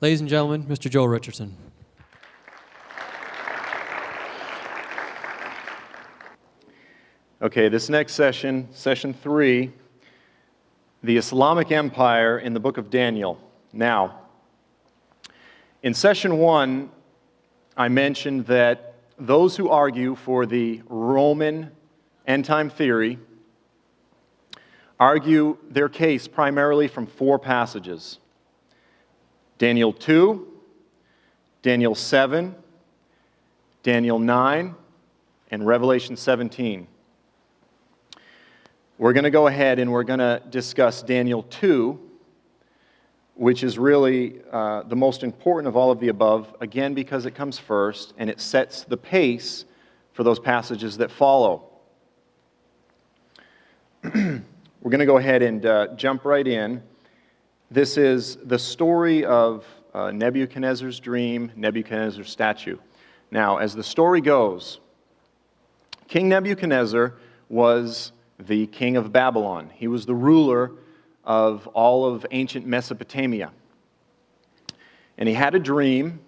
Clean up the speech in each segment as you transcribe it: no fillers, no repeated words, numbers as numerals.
Ladies and gentlemen, Mr. Joel Richardson. Okay, this next session, session 3, the Islamic Empire in the book of Daniel. Now, in session 1, I mentioned that those who argue for the Roman end-time theory argue their case primarily from 4 passages: Daniel 2, Daniel 7, Daniel 9, and Revelation 17. We're going to go ahead and we're going to discuss Daniel 2, which is really the most important of all of the above, again, because it comes first and it sets the pace for those passages that follow. We're going to go ahead and jump right in. This is the story of Nebuchadnezzar's dream, Nebuchadnezzar's statue. Now, as the story goes, King Nebuchadnezzar was the king of Babylon. He was the ruler of all of ancient Mesopotamia. And he had a dream,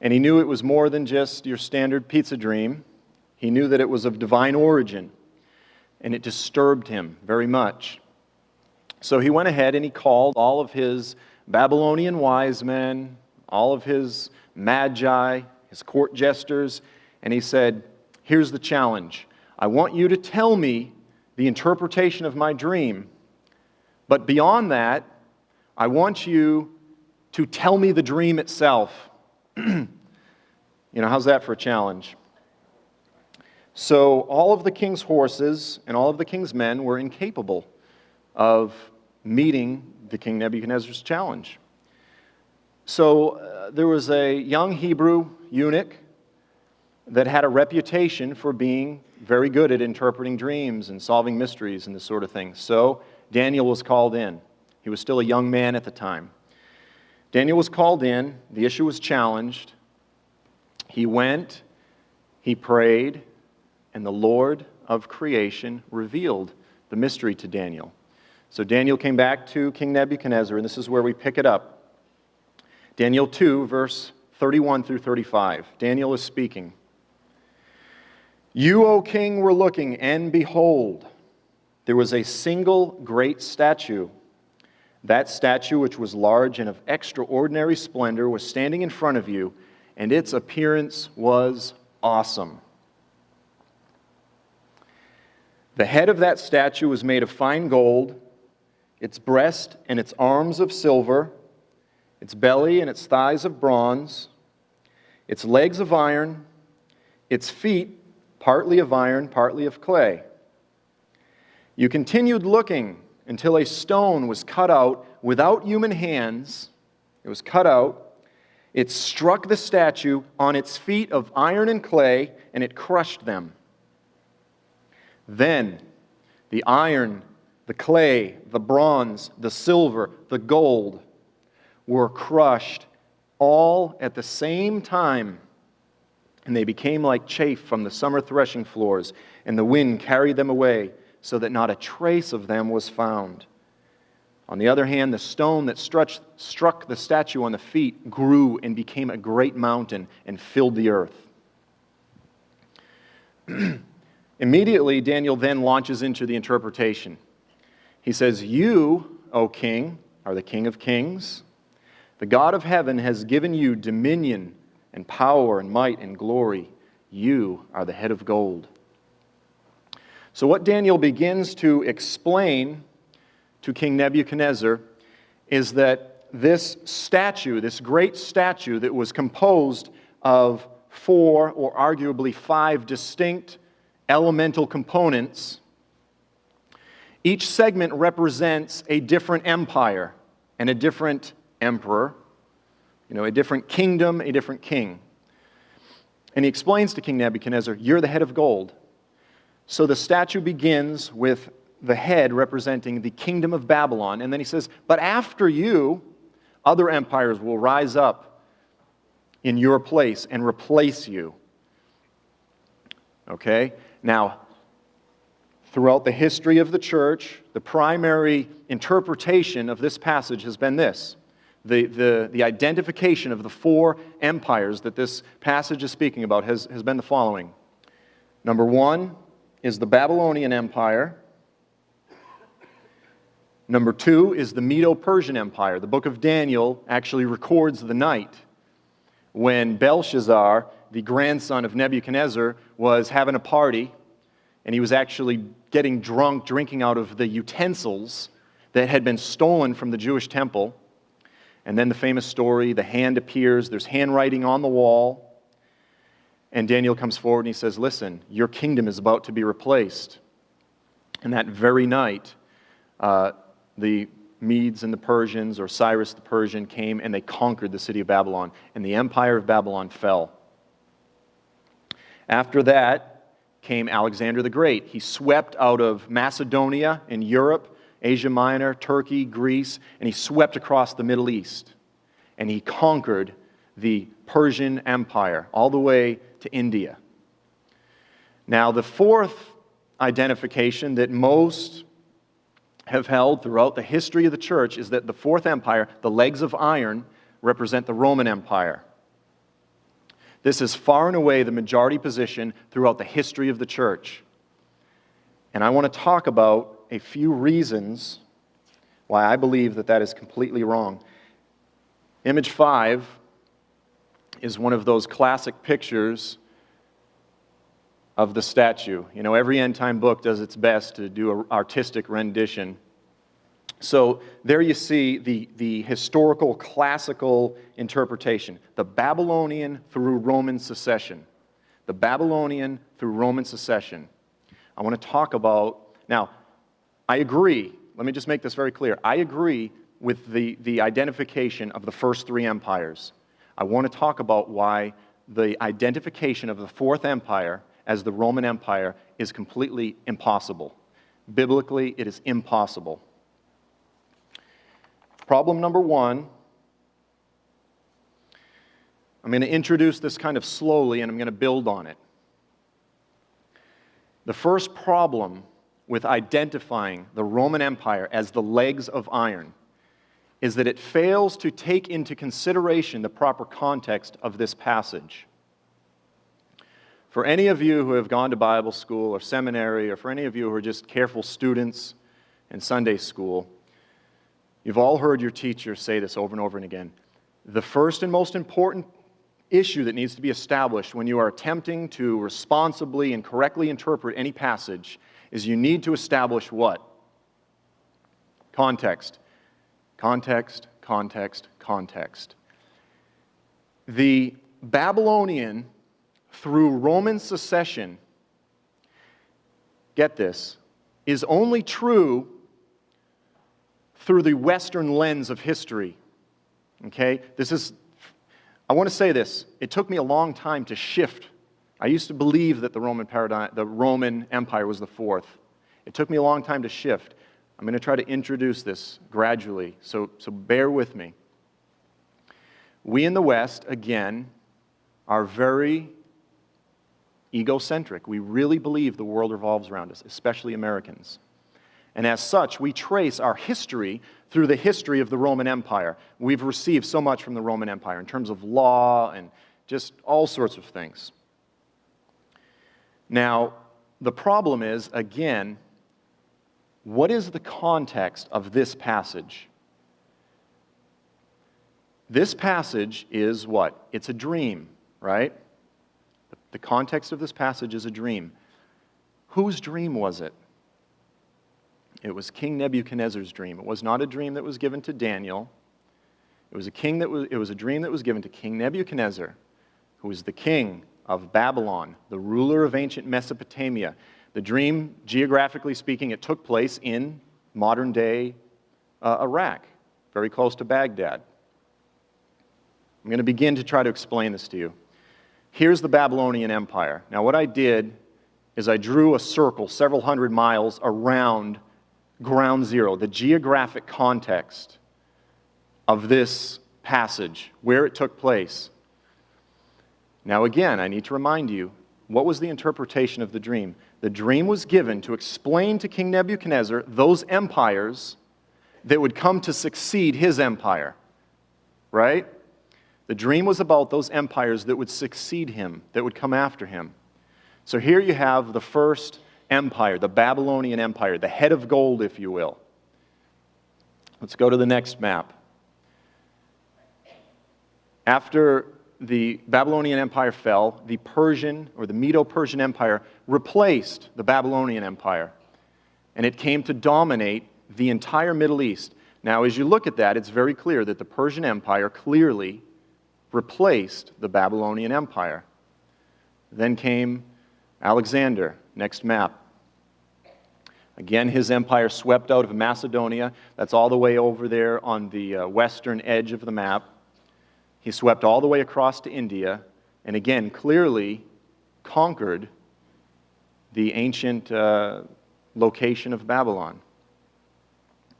and he knew it was more than just your standard pizza dream. He knew that it was of divine origin, and it disturbed him very much. So he went ahead and he called all of his Babylonian wise men, all of his magi, his court jesters, and he said, "Here's the challenge. I want you to tell me the interpretation of my dream, but beyond that, I want you to tell me the dream itself." How's that for a challenge? So all of the king's horses and all of the king's men were incapable of meeting the King Nebuchadnezzar's challenge. So there was a young Hebrew eunuch that had a reputation for being very good at interpreting dreams and solving mysteries and this sort of thing. So Daniel was called in. He was still a young man at the time. Daniel was called in. The issue was challenged. He went, he prayed, and the Lord of creation revealed the mystery to Daniel. So Daniel came back to King Nebuchadnezzar, and this is where we pick it up. Daniel 2, verse 31 through 35. Daniel is speaking. "You, O king, were looking, and behold, there was a single great statue. That statue, which was large and of extraordinary splendor, was standing in front of you, and its appearance was awesome. The head of that statue was made of fine gold, its breast and its arms of silver, its belly and its thighs of bronze, its legs of iron, its feet partly of iron, partly of clay. You continued looking until a stone was cut out without human hands. It was cut out. It struck the statue on its feet of iron and clay, and it crushed them. Then the iron, the clay, the bronze, the silver, the gold were crushed all at the same time, and they became like chaff from the summer threshing floors, and the wind carried them away, so that not a trace of them was found. On the other hand, the stone that struck the statue on the feet grew and became a great mountain and filled the earth." Immediately, Daniel then launches into the interpretation. He says, "You, O king, are the King of kings. The God of heaven has given you dominion and power and might and glory. You are the head of gold." So what Daniel begins to explain to King Nebuchadnezzar is that this statue, this great statue that was composed of 4 or arguably 5 distinct elemental components, each segment represents a different empire and a different emperor, a different kingdom, a different king. And he explains to King Nebuchadnezzar, "You're the head of gold." So the statue begins with the head representing the kingdom of Babylon, and then he says, "But after you, other empires will rise up in your place and replace you." Okay? Now, throughout the history of the church, the primary interpretation of this passage has been this: The identification of the four empires that this passage is speaking about has been the following. Number one is the Babylonian Empire. Number two is the Medo-Persian Empire. The book of Daniel actually records the night when Belshazzar, the grandson of Nebuchadnezzar, was having a party, and he was actually getting drunk, drinking out of the utensils that had been stolen from the Jewish temple. And then the famous story, the hand appears, there's handwriting on the wall, and Daniel comes forward and he says, listen, your kingdom is about to be replaced. And that very night, the Medes and the Persians, or Cyrus the Persian, came and they conquered the city of Babylon, and the empire of Babylon fell. After that came Alexander the Great. He swept out of Macedonia in Europe, Asia Minor, Turkey, Greece, and he swept across the Middle East. And he conquered the Persian Empire all the way to India. Now, the fourth identification that most have held throughout the history of the church is that the fourth empire, the legs of iron, represent the Roman Empire. This is far and away the majority position throughout the history of the church. And I want to talk about a few reasons why I believe that that is completely wrong. Image 5 is one of those classic pictures of the statue. You know, every end-time book does its best to do an artistic rendition. So there you see the historical, classical interpretation. The Babylonian through Roman secession. The Babylonian through Roman secession. I want to talk about... Now, I agree. Let me just make this very clear. I agree with the identification of the first three empires. I want to talk about why the identification of the fourth empire as the Roman Empire is completely impossible. Biblically, it is impossible. Problem number one, I'm going to introduce this kind of slowly and I'm going to build on it. The first problem with identifying the Roman Empire as the legs of iron is that it fails to take into consideration the proper context of this passage. For any of you who have gone to Bible school or seminary, or for any of you who are just careful students in Sunday school, you've all heard your teacher say this over and over and again. The first and most important issue that needs to be established when you are attempting to responsibly and correctly interpret any passage is you need to establish what? Context. Context, context, context. The Babylonian through Roman secession, get this, is only true through the Western lens of history. Okay? I want to say this. It took me a long time to shift. I used to believe that the Roman Empire was the fourth. It took me a long time to shift. I'm going to try to introduce this gradually, so bear with me. We in the West, again, are very egocentric. We really believe the world revolves around us, especially Americans. And as such, we trace our history through the history of the Roman Empire. We've received so much from the Roman Empire in terms of law and just all sorts of things. Now, the problem is, again, what is the context of this passage? This passage is what? It's a dream, right? The context of this passage is a dream. Whose dream was it? It was King Nebuchadnezzar's dream. It was not a dream that was given to Daniel. It was a dream that was given to King Nebuchadnezzar, who was the king of Babylon, the ruler of ancient Mesopotamia. The dream, geographically speaking, it took place in modern-day Iraq, very close to Baghdad. I'm going to begin to try to explain this to you. Here's the Babylonian Empire. Now, what I did is I drew a circle several hundred miles around ground zero, the geographic context of this passage, where it took place. Now, again, I need to remind you, what was the interpretation of the dream? The dream was given to explain to King Nebuchadnezzar those empires that would come to succeed his empire. right? The dream was about those empires that would succeed him, that would come after him. So here you have the first empire, the Babylonian Empire, the head of gold, if you will. Let's go to the next map. After the Babylonian Empire fell, the Persian or the Medo-Persian Empire replaced the Babylonian Empire, and it came to dominate the entire Middle East. Now, as you look at that, it's very clear that the Persian Empire clearly replaced the Babylonian Empire. Then came Alexander, next map. Again, his empire swept out of Macedonia. That's all the way over there on the western edge of the map. He swept all the way across to India, and again, clearly conquered the ancient location of Babylon.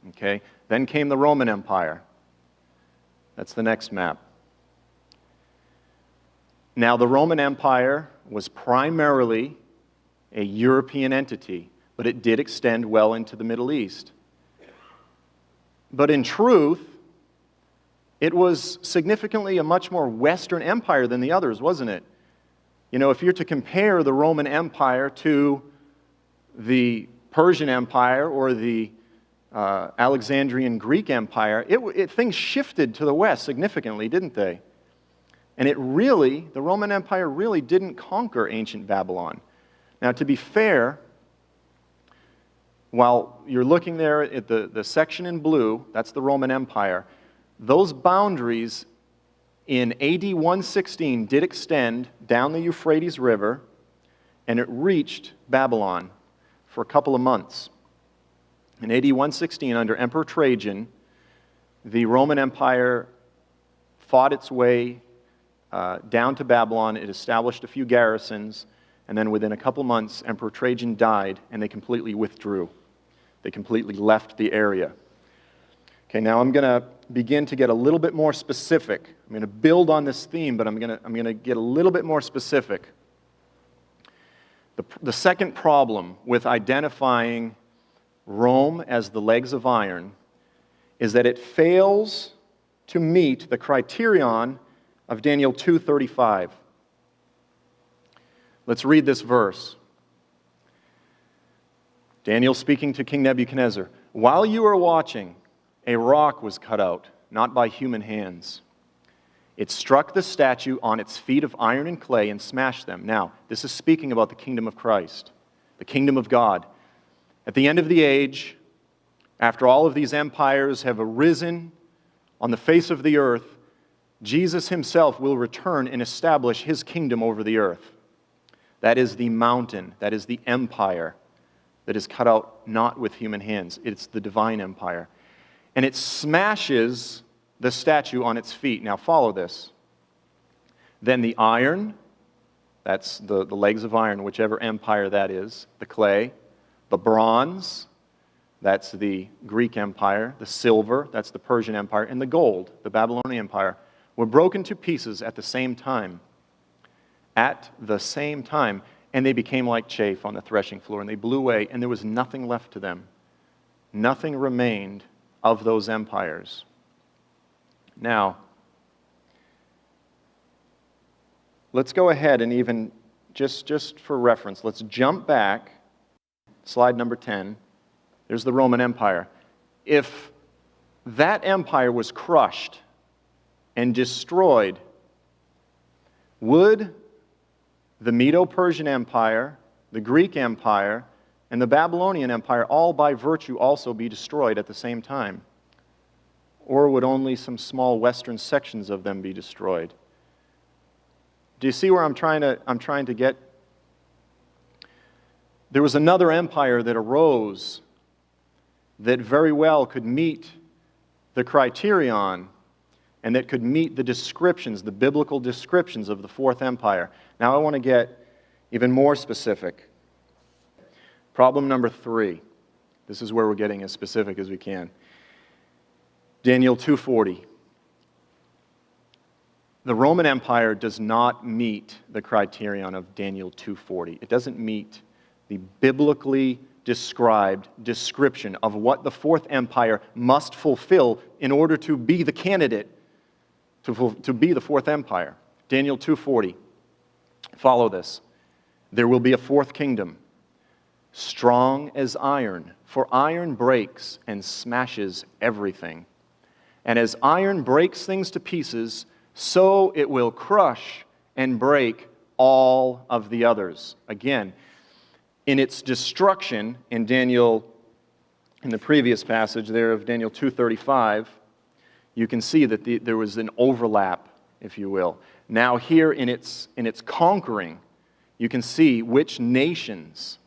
Okay? Then came the Roman Empire. That's the next map. Now, the Roman Empire was primarily a European entity, but it did extend well into the Middle East. But in truth, it was significantly a much more Western empire than the others, wasn't it? You know, if you're to compare the Roman Empire to the Persian Empire or the Alexandrian Greek Empire, things shifted to the west significantly, didn't they? And the Roman Empire really didn't conquer ancient Babylon. Now, to be fair, while you're looking there at the section in blue, that's the Roman Empire, those boundaries in AD 116 did extend down the Euphrates River, and it reached Babylon for a couple of months. In AD 116, under Emperor Trajan, the Roman Empire fought its way down to Babylon. It established a few garrisons, and then within a couple months, Emperor Trajan died, and they completely withdrew. They completely left the area. Okay, now I'm going to begin to get a little bit more specific. I'm going to build on this theme, but I'm going to get a little bit more specific. The second problem with identifying Rome as the legs of iron is that it fails to meet the criterion of Daniel 2:35. Let's read this verse. Daniel speaking to King Nebuchadnezzar, "While you are watching, a rock was cut out, not by human hands. It struck the statue on its feet of iron and clay and smashed them." Now, this is speaking about the kingdom of Christ, the kingdom of God. At the end of the age, after all of these empires have arisen on the face of the earth, Jesus himself will return and establish his kingdom over the earth. That is the mountain, that is the empire that is cut out not with human hands. It's the divine empire. And it smashes the statue on its feet. Now follow this. Then the iron, that's the legs of iron, whichever empire that is, the clay, the bronze, that's the Greek Empire, the silver, that's the Persian Empire, and the gold, the Babylonian Empire, were broken to pieces at the same time. At the same time. And they became like chaff on the threshing floor, and they blew away, and there was nothing left to them. Nothing remained of those empires. Now, let's go ahead and even, just for reference, let's jump back, slide number 10. There's the Roman Empire. If that empire was crushed and destroyed, would the Medo-Persian Empire, the Greek Empire, and the Babylonian Empire all by virtue also be destroyed at the same time? Or would only some small western sections of them be destroyed? Do you see where I'm trying to get? There was another empire that arose that very well could meet the criterion and that could meet the descriptions, the biblical descriptions of the Fourth Empire. Now I want to get even more specific. Problem number 3. This is where we're getting as specific as we can. Daniel 2:40. The Roman Empire does not meet the criterion of Daniel 2:40. It doesn't meet the biblically described description of what the Fourth Empire must fulfill in order to be the candidate to be the fourth empire. Daniel 2:40. Follow this. There will be a fourth kingdom, strong as iron, for iron breaks and smashes everything. And as iron breaks things to pieces, so it will crush and break all of the others. Again, in its destruction, in the previous passage there of Daniel 2:35, you can see that there was an overlap, if you will. Now here in its conquering, you can see which nations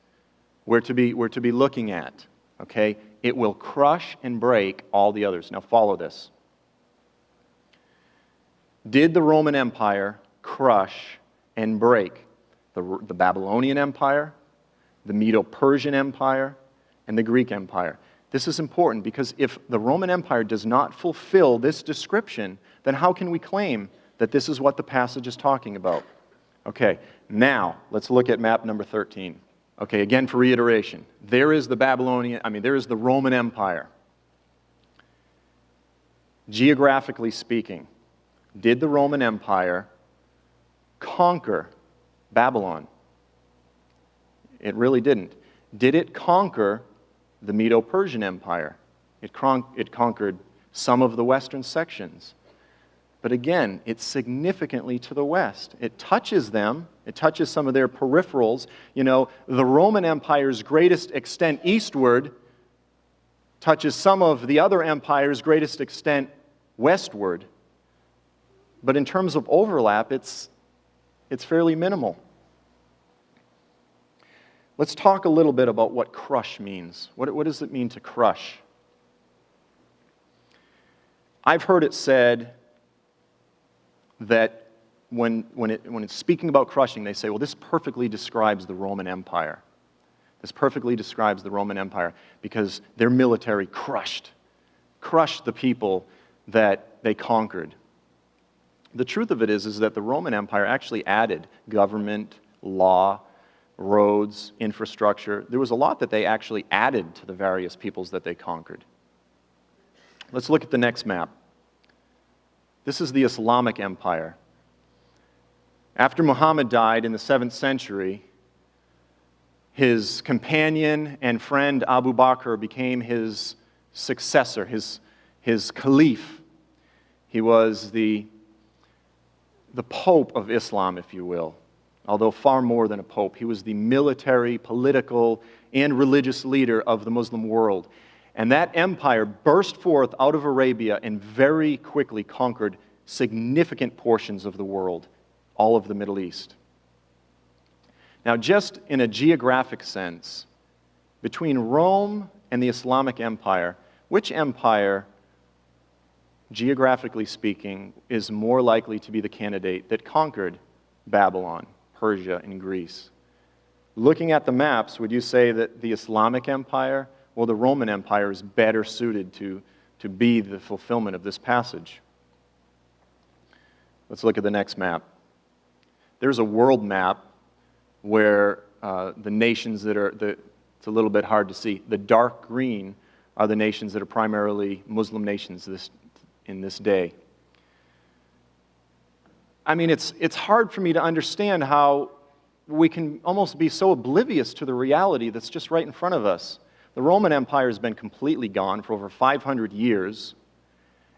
we're to be looking at. Okay? It will crush and break all the others. Now follow this. Did the Roman Empire crush and break the Babylonian Empire, the Medo-Persian Empire, and the Greek Empire? This is important because if the Roman Empire does not fulfill this description, then how can we claim that this is what the passage is talking about? Okay, now let's look at map number 13. Okay, again for reiteration, there is the Roman Empire. Geographically speaking, did the Roman Empire conquer Babylon? It really didn't. Did it conquer the Medo-Persian Empire? It conquered some of the western sections. But again, it's significantly to the west. It touches them. It touches some of their peripherals. The Roman Empire's greatest extent eastward touches some of the other empires' greatest extent westward. But in terms of overlap, it's fairly minimal. Let's talk a little bit about what crush means. What does it mean to crush? I've heard it said that when it's speaking about crushing, they say, well, this perfectly describes the Roman Empire. This perfectly describes the Roman Empire because their military crushed the people that they conquered. The truth of it is that the Roman Empire actually added government, law, roads, infrastructure. There was a lot that they actually added to the various peoples that they conquered. Let's look at the next map. This is the Islamic Empire. After Muhammad died in the 7th century, his companion and friend Abu Bakr became his successor, his caliph. He was the Pope of Islam, if you will. Although far more than a pope. He was the military, political, and religious leader of the Muslim world. And that empire burst forth out of Arabia and very quickly conquered significant portions of the world, all of the Middle East. Now, just in a geographic sense, between Rome and the Islamic Empire, which empire, geographically speaking, is more likely to be the candidate that conquered Babylon, Persia, and Greece? Looking at the maps, would you say that the Islamic Empire or the Roman Empire is better suited to be the fulfillment of this passage? Let's look at the next map. There's a world map where the nations it's a little bit hard to see. The dark green are the nations that are primarily Muslim nations in this day. I mean, it's hard for me to understand how we can almost be so oblivious to the reality that's just right in front of us. The Roman Empire has been completely gone for over 500 years.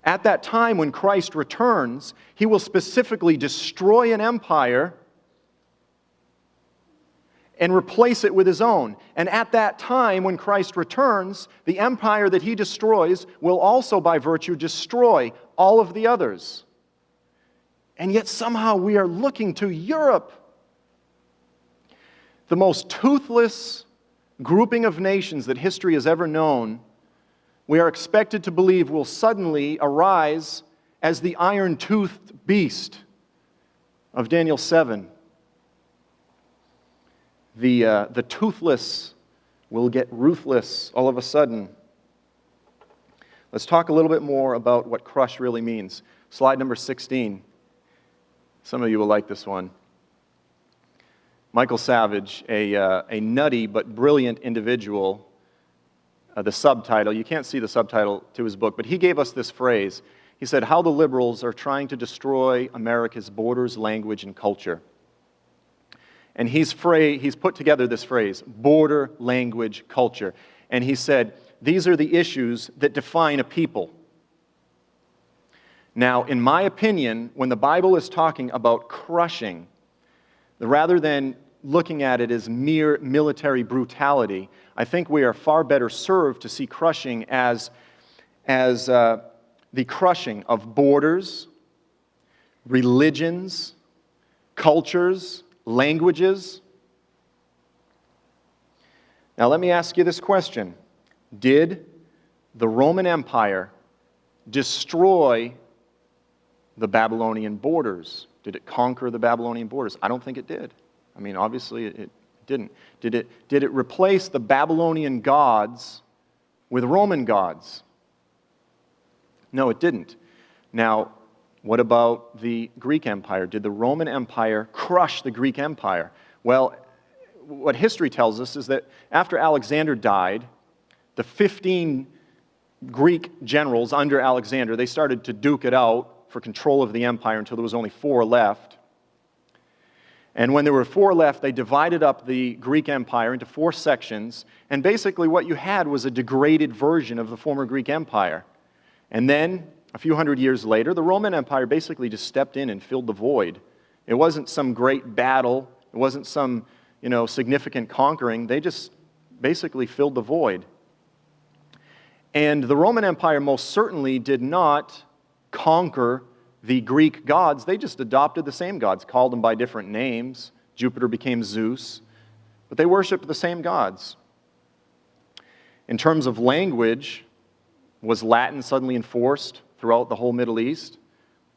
At that time, when Christ returns, he will specifically destroy an empire and replace it with his own. And at that time, when Christ returns, the empire that he destroys will also, by virtue, destroy all of the others. And yet somehow we are looking to Europe, the most toothless grouping of nations that history has ever known. We are expected to believe will suddenly arise as the iron-toothed beast of Daniel 7. The toothless will get ruthless all of a sudden. Let's talk a little bit more about what crush really means. Slide number 16. Some of you will like this one. Michael Savage, a nutty but brilliant individual, the subtitle, you can't see the subtitle to his book, but he gave us this phrase. He said, how the liberals are trying to destroy America's borders, language, and culture. And he's put together this phrase, border, language, culture. And he said, these are the issues that define a people. Now, in my opinion, when the Bible is talking about crushing, rather than looking at it as mere military brutality, I think we are far better served to see crushing as the crushing of borders, religions, cultures, languages. Now let me ask you this question. Did the Roman Empire destroy the Babylonian borders? Did it conquer the Babylonian borders? I don't think it did. I mean, obviously it didn't. Did it replace the Babylonian gods with Roman gods? No, it didn't. Now, what about the Greek Empire? Did the Roman Empire crush the Greek Empire? Well, what history tells us is that after Alexander died, the 15 Greek generals under Alexander, they started to duke it out for control of the empire until there was only 4 left. And when there were 4 left, they divided up the Greek Empire into 4 sections, and basically what you had was a degraded version of the former Greek Empire. And then, a few hundred years later, the Roman Empire basically just stepped in and filled the void. It wasn't some great battle, it wasn't some, significant conquering, they just basically filled the void. And the Roman Empire most certainly did not conquer the Greek gods. They just adopted the same gods, called them by different names. Jupiter became Zeus, but they worshiped the same gods. In terms of language, was Latin suddenly enforced throughout the whole Middle East?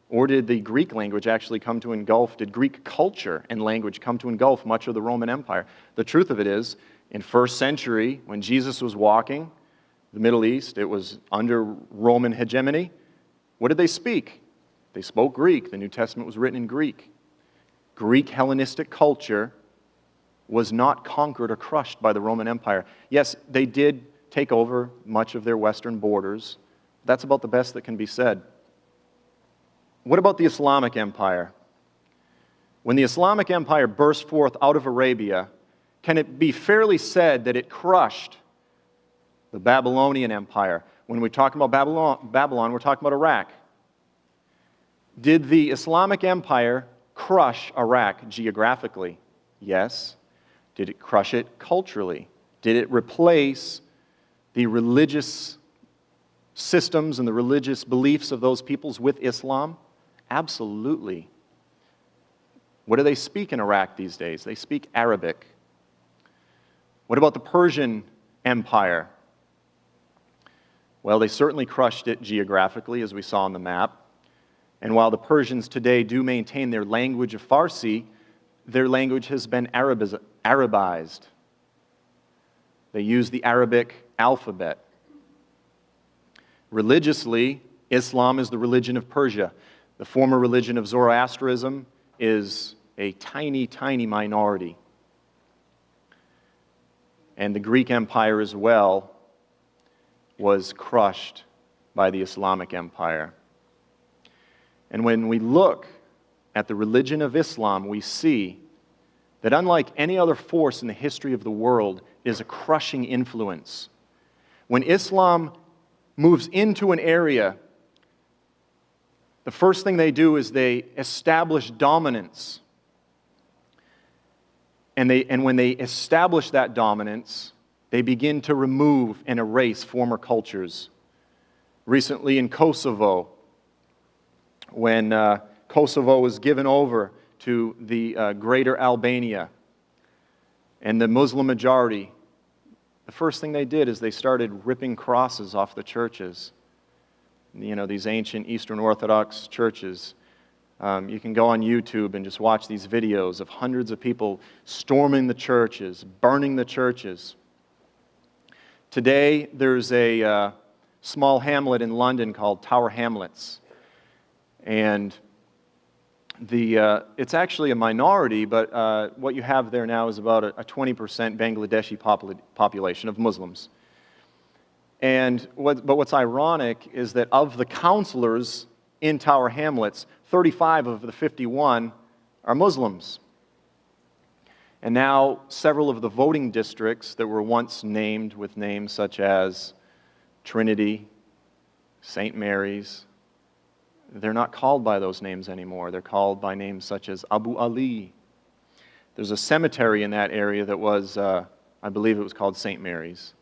Or did the Greek language actually come to engulf, did Greek culture and language come to engulf much of the Roman Empire? The truth of it is, in 1st century, when Jesus was walking the Middle East, it was under Roman hegemony. What did they speak? They spoke Greek. The New Testament was written in Greek. Greek Hellenistic culture was not conquered or crushed by the Roman Empire. Yes, they did take over much of their western borders. That's about the best that can be said. What about the Islamic Empire? When the Islamic Empire burst forth out of Arabia, can it be fairly said that it crushed the Babylonian Empire? When we talk about Babylon, we're talking about Iraq. Did the Islamic Empire crush Iraq geographically? Yes. Did it crush it culturally? Did it replace the religious systems and the religious beliefs of those peoples with Islam? Absolutely. What do they speak in Iraq these days? They speak Arabic. What about the Persian Empire? Well, they certainly crushed it geographically, as we saw on the map. And while the Persians today do maintain their language of Farsi, their language has been Arabized. They use the Arabic alphabet. Religiously, Islam is the religion of Persia. The former religion of Zoroastrianism is a tiny, tiny minority. And the Greek Empire as well was crushed by the Islamic Empire. And when we look at the religion of Islam, we see that unlike any other force in the history of the world, it is a crushing influence. When Islam moves into an area, the first thing they do is they establish dominance. And when they establish that dominance, they begin to remove and erase former cultures. Recently in Kosovo, when Kosovo was given over to the greater Albania and the Muslim majority, the first thing they did is they started ripping crosses off the churches. These ancient Eastern Orthodox churches. You can go on YouTube and just watch these videos of hundreds of people storming the churches, burning the churches. Today, there's a small hamlet in London called Tower Hamlets. And it's actually a minority, but what you have there now is about a 20% Bangladeshi population of Muslims. But what's ironic is that of the counselors in Tower Hamlets, 35 of the 51 are Muslims. And now several of the voting districts that were once named with names such as Trinity, St. Mary's, they're not called by those names anymore. They're called by names such as Abu Ali. There's a cemetery in that area that was, I believe it was called St. Mary's.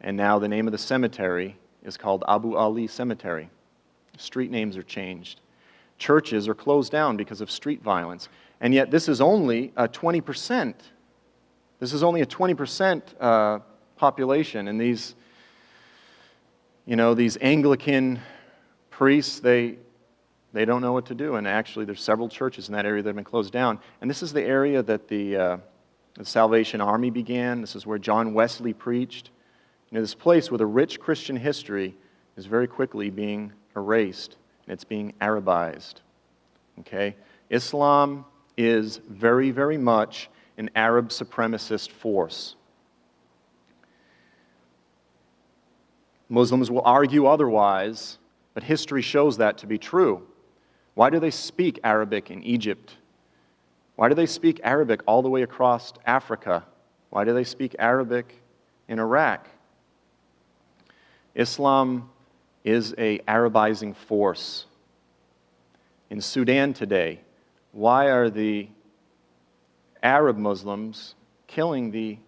And now the name of the cemetery is called Abu Ali Cemetery. Street names are changed. Churches are closed down because of street violence. And yet this is only a 20%. This is only a 20% population. And these Anglican priests, they don't know what to do. And actually, there's several churches in that area that have been closed down. And this is the area that the Salvation Army began. This is where John Wesley preached. This place with a rich Christian history is very quickly being erased, and it's being Arabized. Okay? Islam is very, very much an Arab supremacist force. Muslims will argue otherwise, but history shows that to be true. Why do they speak Arabic in Egypt? Why do they speak Arabic all the way across Africa? Why do they speak Arabic in Iraq? Islam is an Arabizing force. In Sudan today, why are the Arab Muslims killing the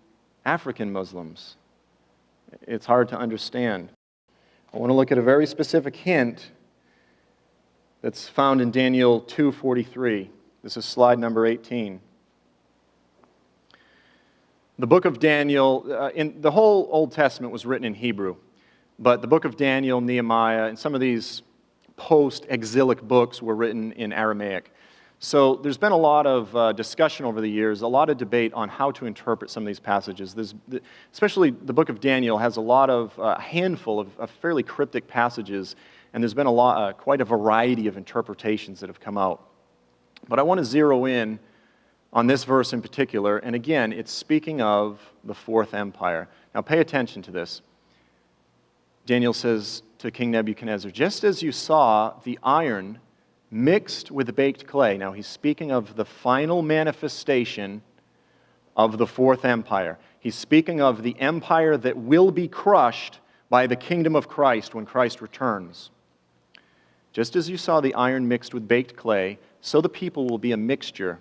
African Muslims? It's hard to understand. I want to look at a very specific hint that's found in Daniel 2:43. This is slide number 18. The book of Daniel, in the whole Old Testament was written in Hebrew, but the book of Daniel, Nehemiah, and some of these post-exilic books were written in Aramaic. So there's been a lot of discussion over the years, a lot of debate on how to interpret some of these passages. Especially the book of Daniel has a handful of fairly cryptic passages, and there's been quite a variety of interpretations that have come out. But I want to zero in on this verse in particular, and again, it's speaking of the Fourth Empire. Now pay attention to this. Daniel says to King Nebuchadnezzar, just as you saw the iron mixed with the baked clay. Now he's speaking of the final manifestation of the Fourth Empire. He's speaking of the empire that will be crushed by the kingdom of Christ when Christ returns. Just as you saw the iron mixed with baked clay, so the people will be a mixture,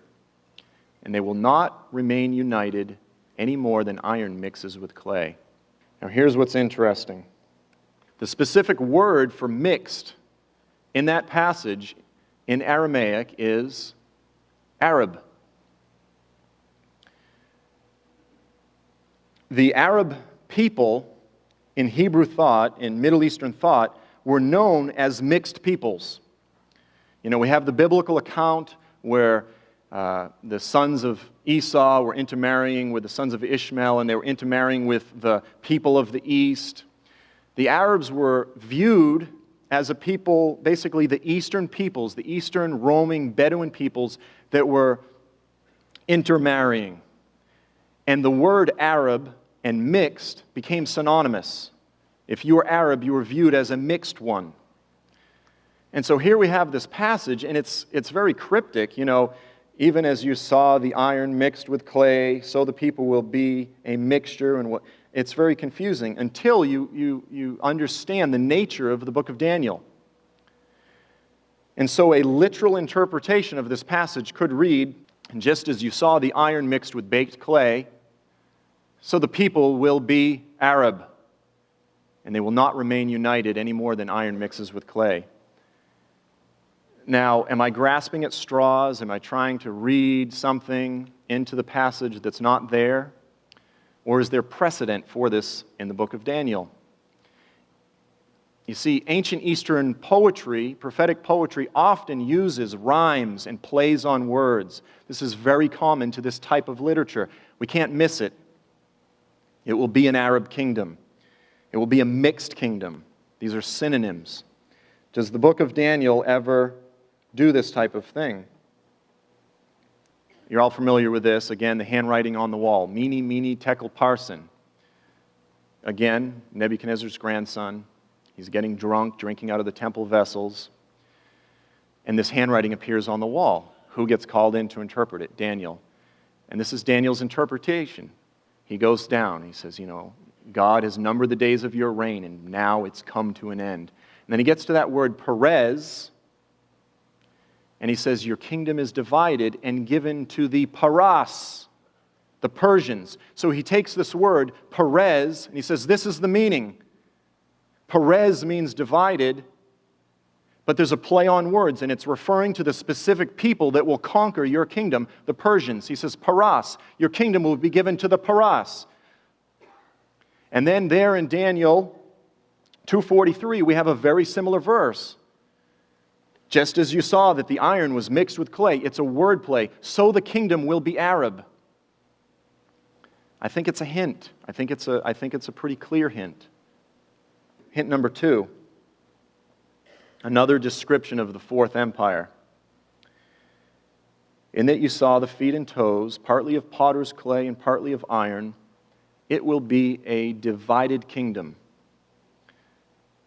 and they will not remain united any more than iron mixes with clay. Now here's what's interesting. The specific word for mixed in that passage in Aramaic is Arab. The Arab people in Hebrew thought, in Middle Eastern thought, were known as mixed peoples. We have the biblical account where the sons of Esau were intermarrying with the sons of Ishmael, and they were intermarrying with the people of the East. The Arabs were viewed as a people, basically the Eastern peoples, the Eastern roaming Bedouin peoples that were intermarrying. And the word Arab and mixed became synonymous. If you were Arab, you were viewed as a mixed one. And so here we have this passage, and it's very cryptic. Even as you saw the iron mixed with clay, so the people will be a mixture. And it's very confusing until you understand the nature of the book of Daniel. And so a literal interpretation of this passage could read, just as you saw the iron mixed with baked clay, so the people will be Arab, and they will not remain united any more than iron mixes with clay. Now, am I grasping at straws? Am I trying to read something into the passage that's not there? Or is there precedent for this in the book of Daniel? You see, ancient Eastern poetry, prophetic poetry, often uses rhymes and plays on words. This is very common to this type of literature. We can't miss it. It will be an Arab kingdom. It will be a mixed kingdom. These are synonyms. Does the book of Daniel ever do this type of thing? You're all familiar with this. Again, the handwriting on the wall. Mene, mene, tekel, parsin. Again, Nebuchadnezzar's grandson. He's getting drunk, drinking out of the temple vessels. And this handwriting appears on the wall. Who gets called in to interpret it? Daniel. And this is Daniel's interpretation. He goes down. He says, God has numbered the days of your reign, and now it's come to an end. And then he gets to that word Perez, and he says, your kingdom is divided and given to the Paras, the Persians. So he takes this word, Perez, and he says, this is the meaning. Perez means divided, but there's a play on words, and it's referring to the specific people that will conquer your kingdom, the Persians. He says, Paras, your kingdom will be given to the Paras. And then there in Daniel 2:43, we have a very similar verse. Just as you saw that the iron was mixed with clay, it's a word play, so the kingdom will be Arab. I think it's a hint. I think it's a pretty clear hint. Hint number 2. Another description of the Fourth Empire. In that you saw the feet and toes, partly of potter's clay and partly of iron, it will be a divided kingdom.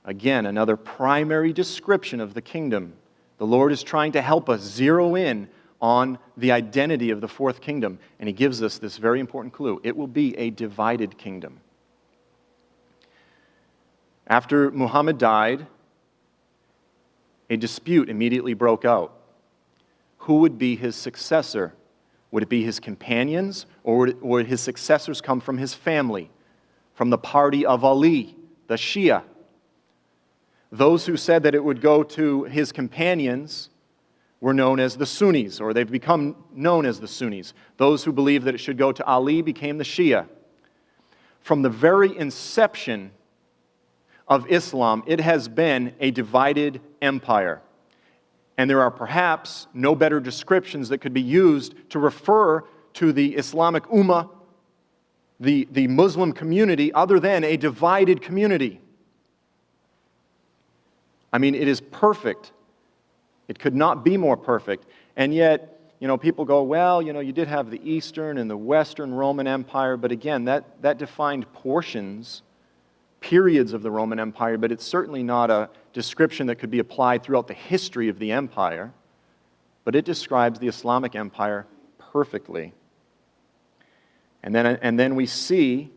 Again, another primary description of the kingdom. The Lord is trying to help us zero in on the identity of the fourth kingdom, and He gives us this very important clue. It will be a divided kingdom. After Muhammad died, a dispute immediately broke out. Who would be his successor? Would it be his companions, or would his successors come from his family, from the party of Ali, the Shia? Those who said that it would go to his companions were known as the Sunnis, or they've become known as the Sunnis. Those who believed that it should go to Ali became the Shia. From the very inception of Islam, it has been a divided empire. And there are perhaps no better descriptions that could be used to refer to the Islamic Ummah, the Muslim community, other than a divided community. I mean, it is perfect. It could not be more perfect. And yet, people go, well, you did have the Eastern and the Western Roman Empire, but again, that defined portions, periods of the Roman Empire, but it's certainly not a description that could be applied throughout the history of the empire, but it describes the Islamic empire perfectly. And then we see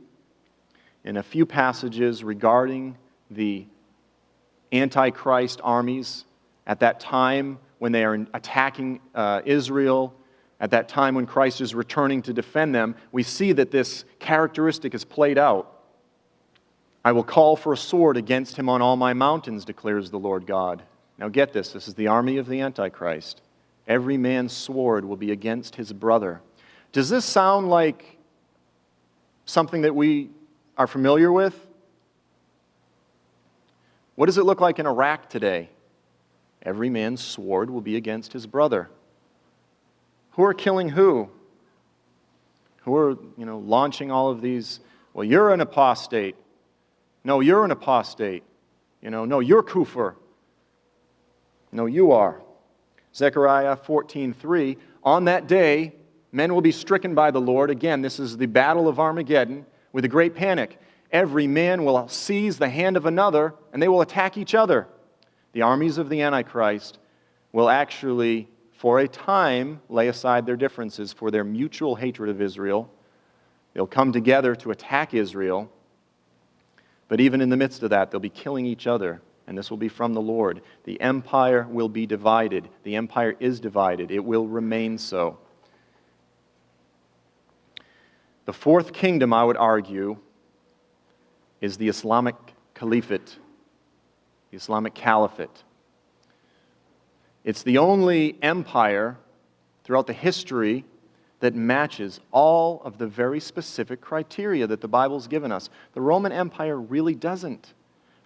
in a few passages regarding the Antichrist armies at that time when they are attacking Israel, at that time when Christ is returning to defend them, we see that this characteristic is played out. I will call for a sword against him on all my mountains, declares the Lord God. Now get this is the army of the Antichrist. Every man's sword will be against his brother. Does this sound like something that we are familiar with? What does it look like in Iraq today? Every man's sword will be against his brother. Who are killing who? Who are, launching all of these, well, you're an apostate. No, you're an apostate. No, you're kufr. No, you are. Zechariah 14:3, on that day, men will be stricken by the Lord. Again, this is the battle of Armageddon with a great panic. Every man will seize the hand of another, and they will attack each other. The armies of the Antichrist will actually, for a time, lay aside their differences for their mutual hatred of Israel. They'll come together to attack Israel. But even in the midst of that, they'll be killing each other, and this will be from the Lord. The empire will be divided. The empire is divided. It will remain so. The fourth kingdom, I would argue, is the Islamic Caliphate, the Islamic Caliphate. It's the only empire throughout the history that matches all of the very specific criteria that the Bible's given us. The Roman Empire really doesn't.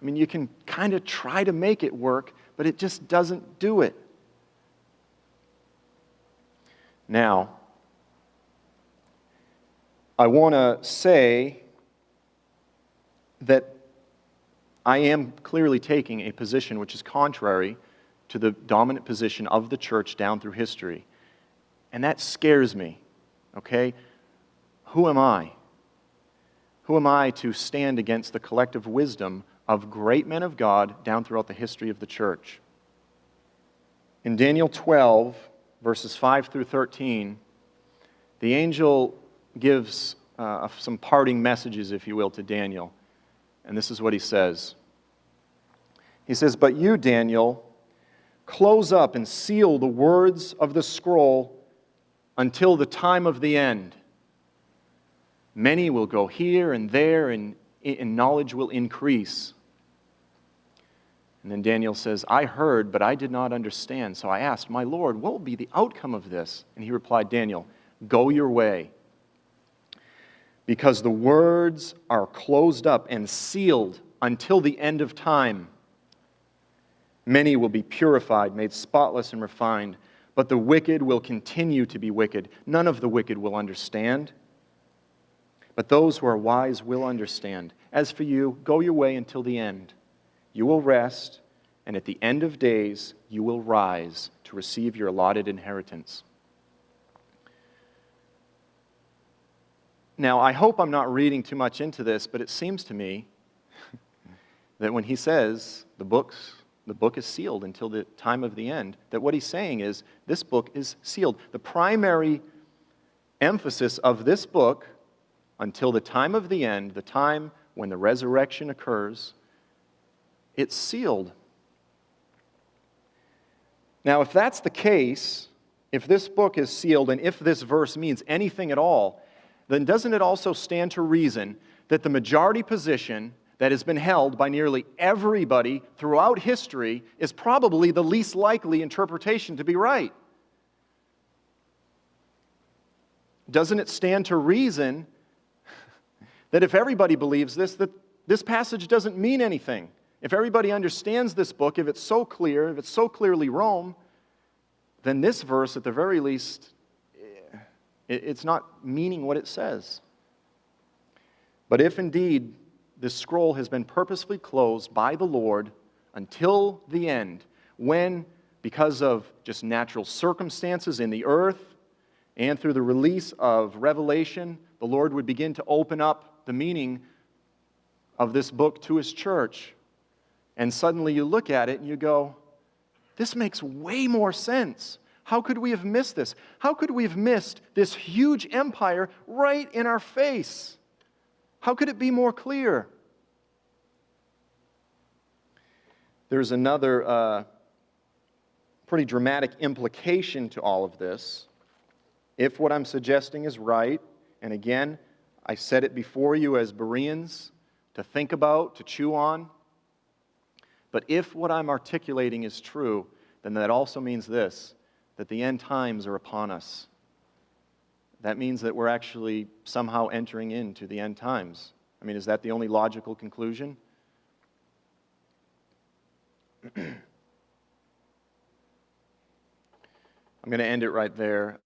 I mean, you can kind of try to make it work, but it just doesn't do it. Now, I want to say that I am clearly taking a position which is contrary to the dominant position of the church down through history. And that scares me, okay? Who am I? Who am I to stand against the collective wisdom of great men of God down throughout the history of the church? In Daniel 12, verses 5 through 13, the angel gives some parting messages, if you will, to Daniel. And this is what he says. He says, "But you, Daniel, close up and seal the words of the scroll until the time of the end. Many will go here and there, and knowledge will increase." And then Daniel says, "I heard, but I did not understand. So I asked, 'My Lord, what will be the outcome of this?' And he replied, 'Daniel, go your way, because the words are closed up and sealed until the end of time. Many will be purified, made spotless and refined, but the wicked will continue to be wicked. None of the wicked will understand, but those who are wise will understand. As for you, go your way until the end. You will rest, and at the end of days, you will rise to receive your allotted inheritance.'" Now, I hope I'm not reading too much into this, but it seems to me that when he says the book is sealed until the time of the end, that what he's saying is this book is sealed. The primary emphasis of this book until the time of the end, the time when the resurrection occurs, it's sealed. Now, if that's the case, if this book is sealed, and if this verse means anything at all, then doesn't it also stand to reason that the majority position that has been held by nearly everybody throughout history is probably the least likely interpretation to be right? Doesn't it stand to reason that if everybody believes this, that this passage doesn't mean anything? If everybody understands this book, if it's so clear, if it's so clearly Rome, then this verse, at the very least, it's not meaning what it says. But if indeed this scroll has been purposefully closed by the Lord until the end, when, because of just natural circumstances in the earth and through the release of revelation, the Lord would begin to open up the meaning of this book to His church, and suddenly you look at it and you go, this makes way more sense. How could we have missed this? How could we have missed this huge empire right in our face? How could it be more clear? There's another pretty dramatic implication to all of this. If what I'm suggesting is right, and again, I set it before you as Bereans to think about, to chew on, but if what I'm articulating is true, then that also means this, that the end times are upon us. That means that we're actually somehow entering into the end times. I mean, is that the only logical conclusion? I'm going to end it right there.